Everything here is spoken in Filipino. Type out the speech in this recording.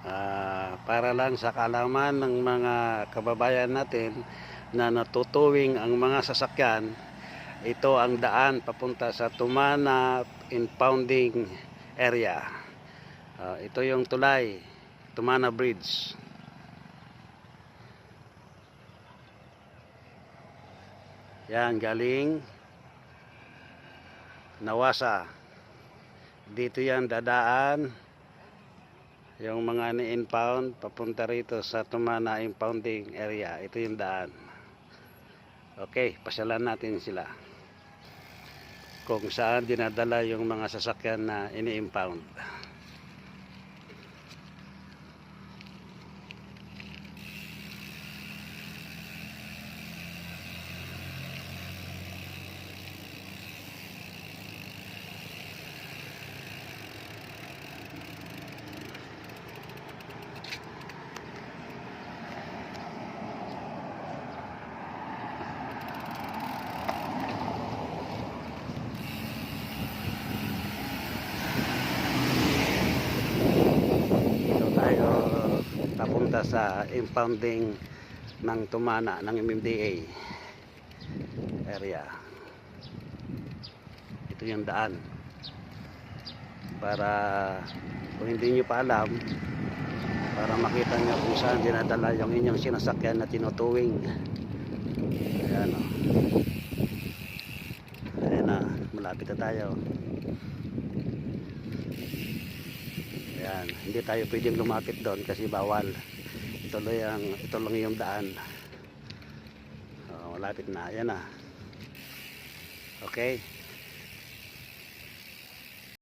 Para lang sa kaalaman ng mga kababayan natin na natutuwing ang mga sasakyan, ito ang daan papunta sa Tumana Impounding Area. Ito yung tulay, Tumana Bridge. Yan, galing Nawasa. Dito yan dadaan yung mga ni-impound papunta rito sa Tumana Impounding Area. Ito yung daan. Okay, pasyalan natin sila kung saan dinadala yung mga sasakyan na ini-impound. Papunta sa impounding ng Tumana ng MMDA area. Ito yung daan para kung hindi nyo pa alam, para makita nyo kung saan dinadala yung inyong sinasakyan na tinutuwing. Ayan o. Ayan na, malapit na tayo. Ayan, hindi tayo pwedeng lumapit doon kasi bawal. Ito lang yung daan. Malapit na, ayan na. Okay.